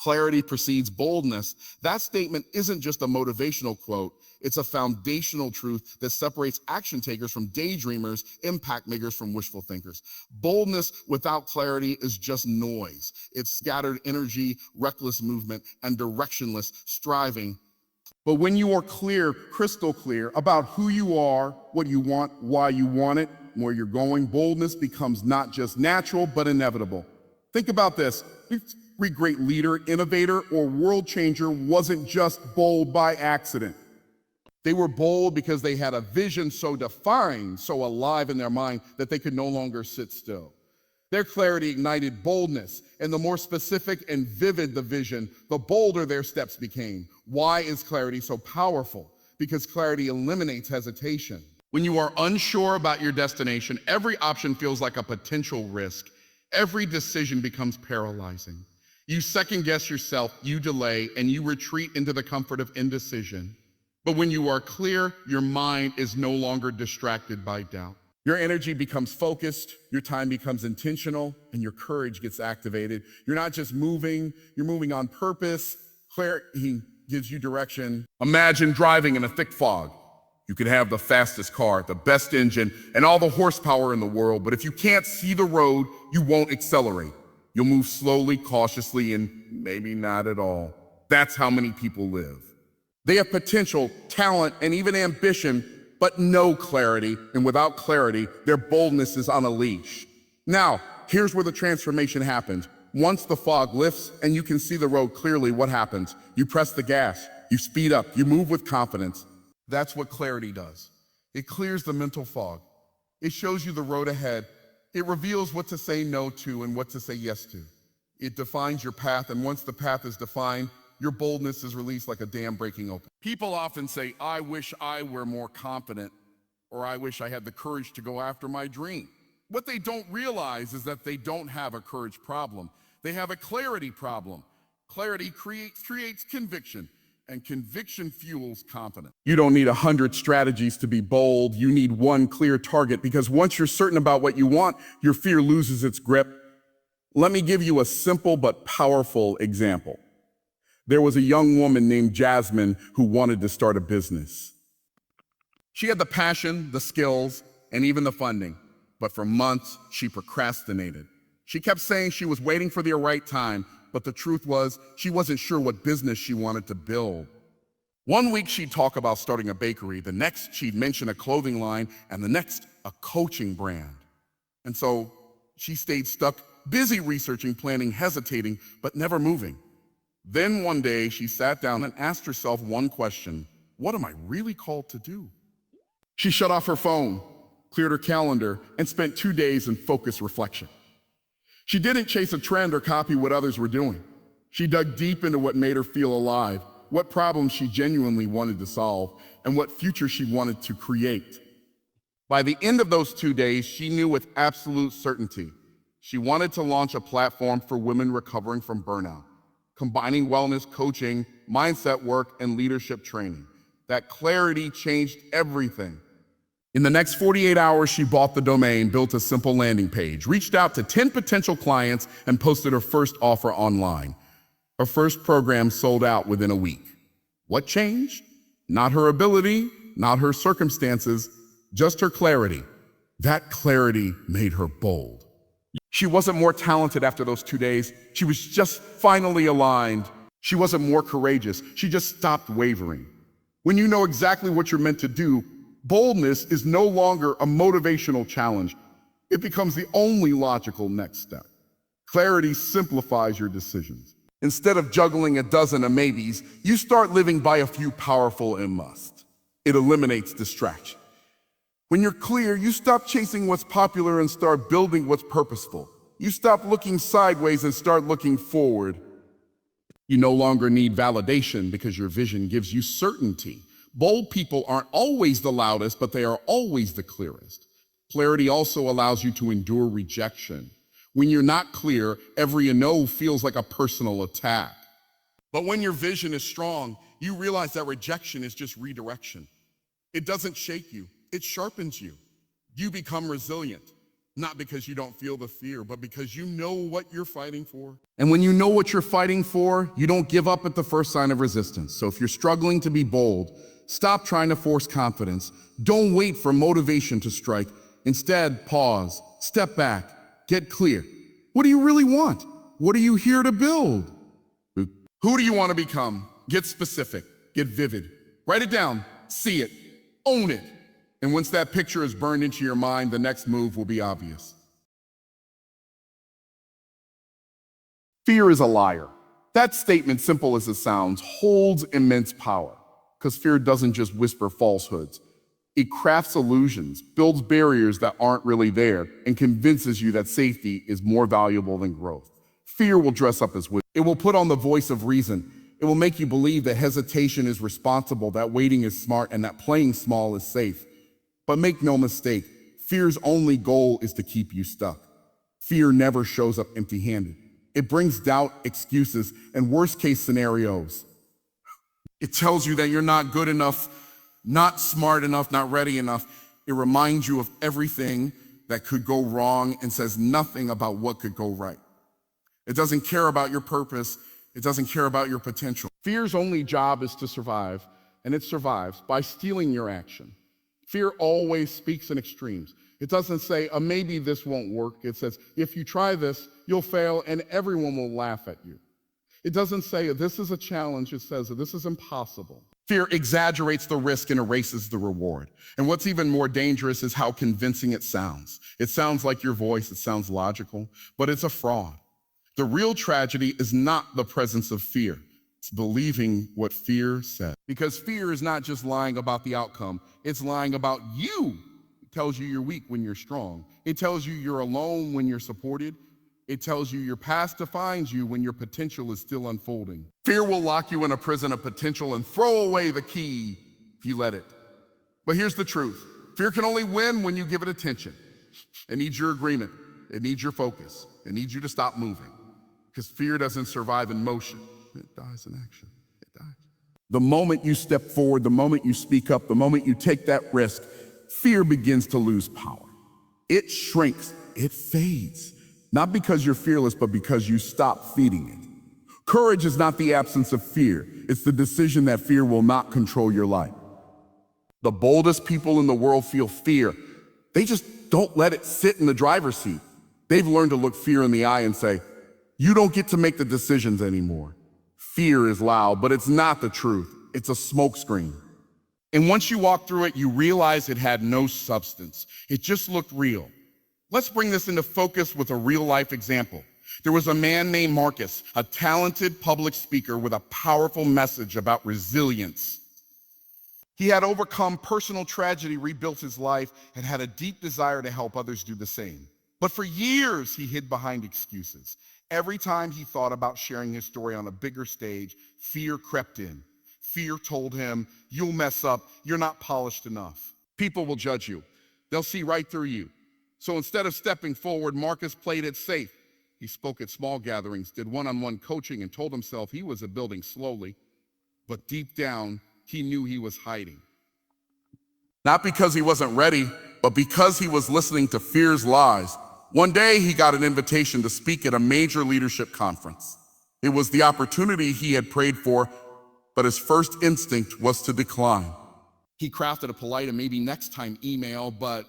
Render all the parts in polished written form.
Clarity precedes boldness. That statement isn't just a motivational quote. It's a foundational truth that separates action takers from daydreamers, impact makers from wishful thinkers. Boldness without clarity is just noise. It's scattered energy, reckless movement, and directionless striving. But when you are clear, crystal clear about who you are, what you want, why you want it, and where you're going, boldness becomes not just natural, but inevitable. Think about this. Every great leader, innovator, or world changer wasn't just bold by accident. They were bold because they had a vision so defined, so alive in their mind, that they could no longer sit still. Their clarity ignited boldness, and the more specific and vivid the vision, the bolder their steps became. Why is clarity so powerful? Because clarity eliminates hesitation. When you are unsure about your destination, every option feels like a potential risk. Every decision becomes paralyzing. You second guess yourself, you delay, and you retreat into the comfort of indecision. But when you are clear, your mind is no longer distracted by doubt. Your energy becomes focused, your time becomes intentional, and your courage gets activated. You're not just moving, you're moving on purpose. Clarity gives you direction. Imagine driving in a thick fog. You could have the fastest car, the best engine, and all the horsepower in the world, but if you can't see the road, you won't accelerate. You'll move slowly, cautiously, and maybe not at all. That's how many people live. They have potential, talent, and even ambition, but no clarity, and without clarity, their boldness is on a leash. Now, here's where the transformation happens. Once the fog lifts and you can see the road clearly, what happens? You press the gas, you speed up, you move with confidence. That's what clarity does. It clears the mental fog. It shows you the road ahead. It reveals what to say no to and what to say yes to. It defines your path, and once the path is defined, your boldness is released like a dam breaking open. People often say, I wish I were more confident, or I wish I had the courage to go after my dream. What they don't realize is that they don't have a courage problem. They have a clarity problem. Clarity creates conviction, and conviction fuels confidence. You don't need 100 strategies to be bold. You need one clear target, because once you're certain about what you want, your fear loses its grip. Let me give you a simple but powerful example. There was a young woman named Jasmine who wanted to start a business. She had the passion, the skills, and even the funding, but for months she procrastinated. She kept saying she was waiting for the right time, but the truth was she wasn't sure what business she wanted to build. One week she'd talk about starting a bakery, the next she'd mention a clothing line, and the next a coaching brand. And so she stayed stuck, busy researching, planning, hesitating, but never moving. Then one day she sat down and asked herself one question: what am I really called to do? She shut off her phone, cleared her calendar, and spent 2 days in focused reflection. She didn't chase a trend or copy what others were doing. She dug deep into what made her feel alive, what problems she genuinely wanted to solve, and what future she wanted to create. By the end of those 2 days, she knew with absolute certainty she wanted to launch a platform for women recovering from burnout, combining wellness coaching, mindset work, and leadership training. That clarity changed everything. In the next 48 hours, she bought the domain, built a simple landing page, reached out to 10 potential clients, and posted her first offer online. Her first program sold out within a week. What changed? Not her ability, not her circumstances, just her clarity. That clarity made her bold. She wasn't more talented after those 2 days. She was just finally aligned. She wasn't more courageous. She just stopped wavering. When you know exactly what you're meant to do, boldness is no longer a motivational challenge. It becomes the only logical next step. Clarity simplifies your decisions. Instead of juggling a dozen of maybes, you start living by a few powerful and must. It eliminates distraction. When you're clear, you stop chasing what's popular and start building what's purposeful. You stop looking sideways and start looking forward. You no longer need validation because your vision gives you certainty. Bold people aren't always the loudest, but they are always the clearest. Clarity also allows you to endure rejection. When you're not clear, every no feels like a personal attack. But when your vision is strong, you realize that rejection is just redirection. It doesn't shake you. It sharpens you. You become resilient. Not because you don't feel the fear, but because you know what you're fighting for. And when you know what you're fighting for, you don't give up at the first sign of resistance. So if you're struggling to be bold, stop trying to force confidence. Don't wait for motivation to strike. Instead, pause, step back, get clear. What do you really want? What are you here to build? Who do you want to become? Get specific, get vivid. Write it down, see it, own it. And once that picture is burned into your mind, the next move will be obvious. Fear is a liar. That statement, simple as it sounds, holds immense power. Because fear doesn't just whisper falsehoods. It crafts illusions, builds barriers that aren't really there, and convinces you that safety is more valuable than growth. Fear will dress up as wisdom. It will put on the voice of reason. It will make you believe that hesitation is responsible, that waiting is smart, and that playing small is safe. But make no mistake, fear's only goal is to keep you stuck. Fear never shows up empty-handed. It brings doubt, excuses, and worst-case scenarios. It tells you that you're not good enough, not smart enough, not ready enough. It reminds you of everything that could go wrong and says nothing about what could go right. It doesn't care about your purpose. It doesn't care about your potential. Fear's only job is to survive, and it survives by stealing your action. Fear always speaks in extremes. It doesn't say, maybe this won't work. It says, if you try this, you'll fail and everyone will laugh at you. It doesn't say, this is a challenge. It says, this is impossible. Fear exaggerates the risk and erases the reward. And what's even more dangerous is how convincing it sounds. It sounds like your voice. It sounds logical, but it's a fraud. The real tragedy is not the presence of fear. It's believing what fear says. Because fear is not just lying about the outcome, it's lying about you. It tells you you're weak when you're strong. It tells you you're alone when you're supported. It tells you your past defines you when your potential is still unfolding. Fear will lock you in a prison of potential and throw away the key if you let it. But here's the truth. Fear can only win when you give it attention. It needs your agreement. It needs your focus. It needs you to stop moving. Because fear doesn't survive in motion. It dies in action. It dies. The moment you step forward, the moment you speak up, the moment you take that risk, fear begins to lose power. It shrinks. It fades. Not because you're fearless, but because you stop feeding it. Courage is not the absence of fear. It's the decision that fear will not control your life. The boldest people in the world feel fear. They just don't let it sit in the driver's seat. They've learned to look fear in the eye and say, you don't get to make the decisions anymore. Fear is loud, but it's not the truth. It's a smokescreen. And once you walk through it, you realize it had no substance. It just looked real. Let's bring this into focus with a real-life example. There was a man named Marcus, a talented public speaker with a powerful message about resilience. He had overcome personal tragedy, rebuilt his life, and had a deep desire to help others do the same. But for years, he hid behind excuses. Every time he thought about sharing his story on a bigger stage, fear crept in. Fear told him, you'll mess up, you're not polished enough. People will judge you. They'll see right through you. So instead of stepping forward, Marcus played it safe. He spoke at small gatherings, did one-on-one coaching, and told himself he was building slowly. But deep down, he knew he was hiding. Not because he wasn't ready, but because he was listening to fear's lies. One day, he got an invitation to speak at a major leadership conference. It was the opportunity he had prayed for, but his first instinct was to decline. He crafted a polite and maybe next time email, but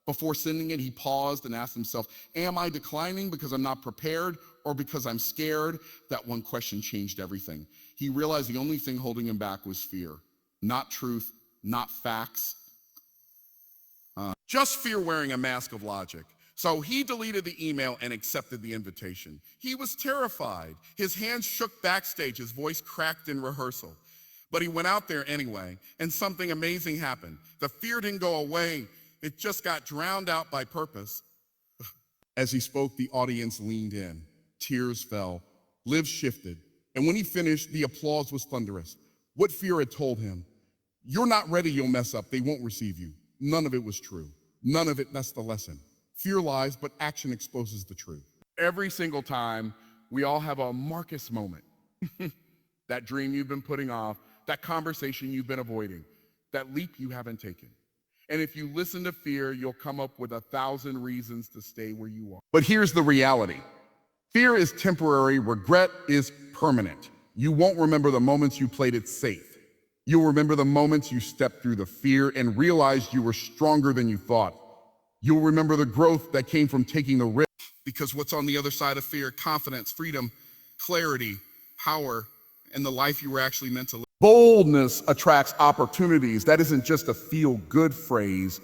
before sending it, he paused and asked himself, am I declining because I'm not prepared or because I'm scared? That one question changed everything. He realized the only thing holding him back was fear, not truth, not facts, just fear wearing a mask of logic. So he deleted the email and accepted the invitation. He was terrified. His hands shook backstage. His voice cracked in rehearsal. But he went out there anyway, and something amazing happened. The fear didn't go away. It just got drowned out by purpose. As he spoke, the audience leaned in. Tears fell. Lives shifted. And when he finished, the applause was thunderous. What fear had told him, you're not ready, you'll mess up, they won't receive you. None of it was true. None of it, that's the lesson. Fear lies, but action exposes the truth. Every single time, we all have a Marcus moment. That dream you've been putting off, that conversation you've been avoiding, that leap you haven't taken. And if you listen to fear, you'll come up with 1,000 reasons to stay where you are. But here's the reality. Fear is temporary, regret is permanent. You won't remember the moments you played it safe. You'll remember the moments you stepped through the fear and realized you were stronger than you thought. You'll remember the growth that came from taking the risk. Because what's on the other side of fear? Confidence, freedom, clarity, power, and the life you were actually meant to live. Boldness attracts opportunities. That isn't just a feel-good phrase.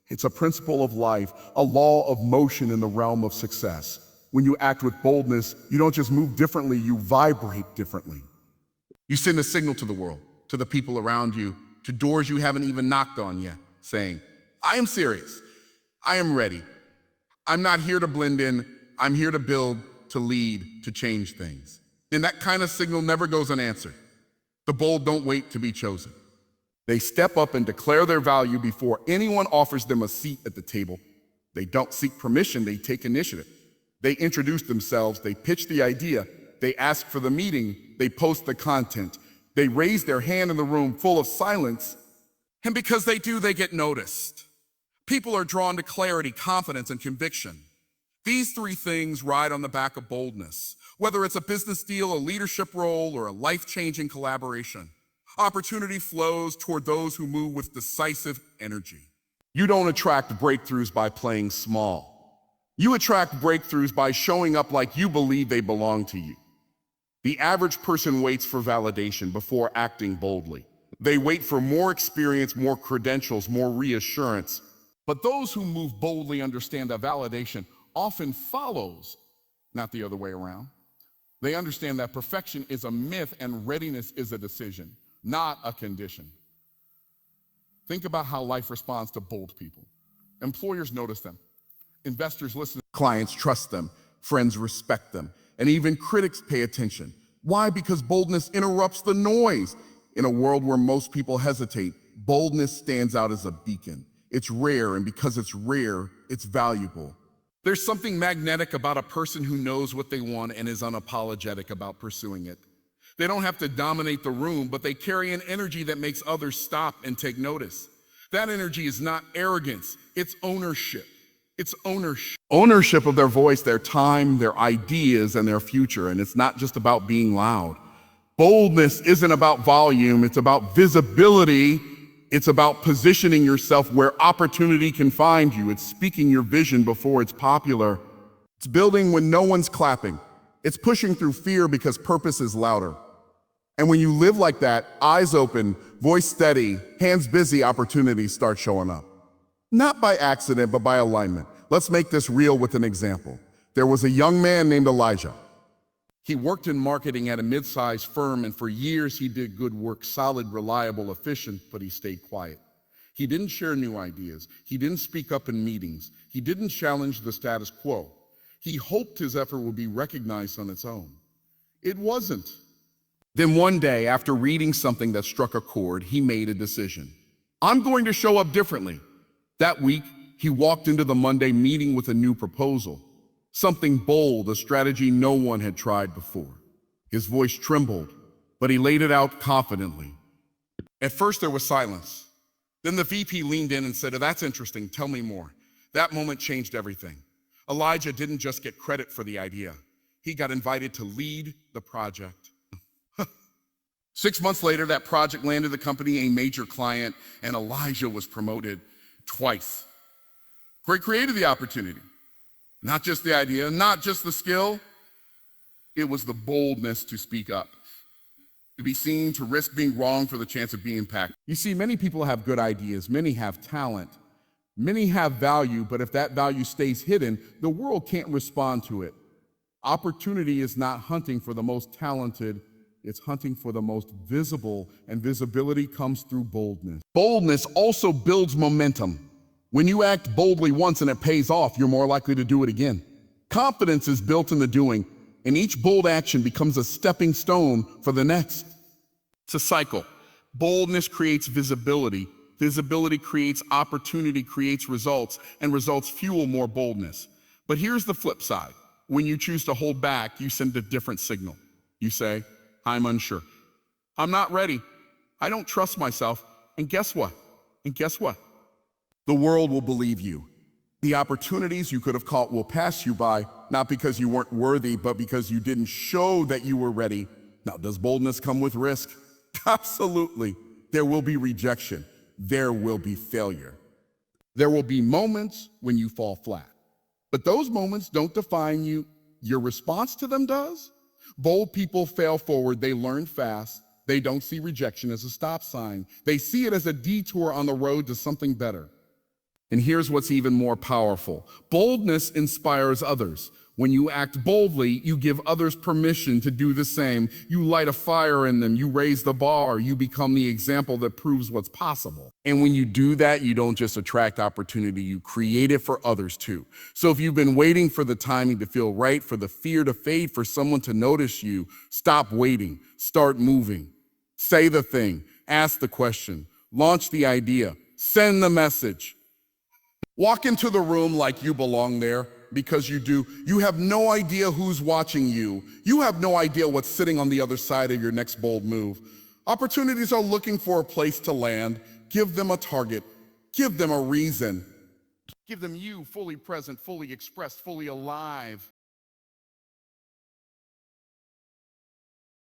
It's a principle of life, a law of motion in the realm of success. When you act with boldness, you don't just move differently, you vibrate differently. You send a signal to the world, to the people around you, to doors you haven't even knocked on yet, saying, I am serious. I am ready. I'm not here to blend in. I'm here to build, to lead, to change things. And that kind of signal never goes unanswered. The bold don't wait to be chosen. They step up and declare their value before anyone offers them a seat at the table. They don't seek permission, they take initiative. They introduce themselves, they pitch the idea, they ask for the meeting, they post the content. They raise their hand in the room full of silence, and because they do, they get noticed. People are drawn to clarity, confidence, and conviction. These three things ride on the back of boldness. Whether it's a business deal, a leadership role, or a life-changing collaboration, opportunity flows toward those who move with decisive energy. You don't attract breakthroughs by playing small. You attract breakthroughs by showing up like you believe they belong to you. The average person waits for validation before acting boldly. They wait for more experience, more credentials, more reassurance. But those who move boldly understand that validation often follows, not the other way around. They understand that perfection is a myth and readiness is a decision, not a condition. Think about how life responds to bold people. Employers notice them. Investors listen. Clients trust them. Friends respect them. And even critics pay attention. Why? Because boldness interrupts the noise. In a world where most people hesitate, boldness stands out as a beacon. It's rare, and because it's rare, it's valuable. There's something magnetic about a person who knows what they want and is unapologetic about pursuing it. They don't have to dominate the room, but they carry an energy that makes others stop and take notice. That energy is not arrogance, it's ownership. It's ownership. Ownership of their voice, their time, their ideas, and their future. And it's not just about being loud. Boldness isn't about volume, it's about visibility. It's about positioning yourself where opportunity can find you. It's speaking your vision before it's popular. It's building when no one's clapping. It's pushing through fear because purpose is louder. And when you live like that, eyes open, voice steady, hands busy, opportunities start showing up. Not by accident, but by alignment. Let's make this real with an example. There was a young man named Elijah. He worked in marketing at a mid-sized firm, and for years he did good work, solid, reliable, efficient, but he stayed quiet. He didn't share new ideas. He didn't speak up in meetings. He didn't challenge the status quo. He hoped his effort would be recognized on its own. It wasn't. Then one day, after reading something that struck a chord, he made a decision. I'm going to show up differently. That week, he walked into the Monday meeting with a new proposal. Something bold, a strategy no one had tried before. His voice trembled, but he laid it out confidently. At first there was silence. Then the VP leaned in and said, "Oh, that's interesting, tell me more." That moment changed everything. Elijah didn't just get credit for the idea. He got invited to lead the project. 6 months later, that project landed the company a major client, and Elijah was promoted twice. He created the opportunity. Not just the idea, not just the skill, it was the boldness to speak up, to be seen, to risk being wrong for the chance of being impacted. You see, many people have good ideas, many have talent, many have value, but if that value stays hidden, the world can't respond to it. Opportunity is not hunting for the most talented, it's hunting for the most visible, and visibility comes through boldness. Boldness also builds momentum. When you act boldly once and it pays off, you're more likely to do it again. Confidence is built in the doing, and each bold action becomes a stepping stone for the next. It's a cycle. Boldness creates visibility. Visibility creates opportunity, creates results, and results fuel more boldness. But here's the flip side. When you choose to hold back, you send a different signal. You say, I'm unsure. I'm not ready. I don't trust myself. And guess what? The world will believe you. The opportunities you could have caught will pass you by, not because you weren't worthy, but because you didn't show that you were ready. Now, does boldness come with risk? Absolutely. There will be rejection. There will be failure. There will be moments when you fall flat. But those moments don't define you. Your response to them does. Bold people fail forward. They learn fast. They don't see rejection as a stop sign. They see it as a detour on the road to something better. And here's what's even more powerful. Boldness inspires others. When you act boldly, you give others permission to do the same. You light a fire in them. You raise the bar. You become the example that proves what's possible. And when you do that, you don't just attract opportunity, you create it for others too. So if you've been waiting for the timing to feel right, for the fear to fade, for someone to notice you, stop waiting. Start moving. Say the thing. Ask the question. Launch the idea. Send the message. Walk into the room like you belong there, because you do. You have no idea who's watching you. You have no idea what's sitting on the other side of your next bold move. Opportunities are looking for a place to land. Give them a target. Give them a reason. Give them you, fully present, fully expressed, fully alive.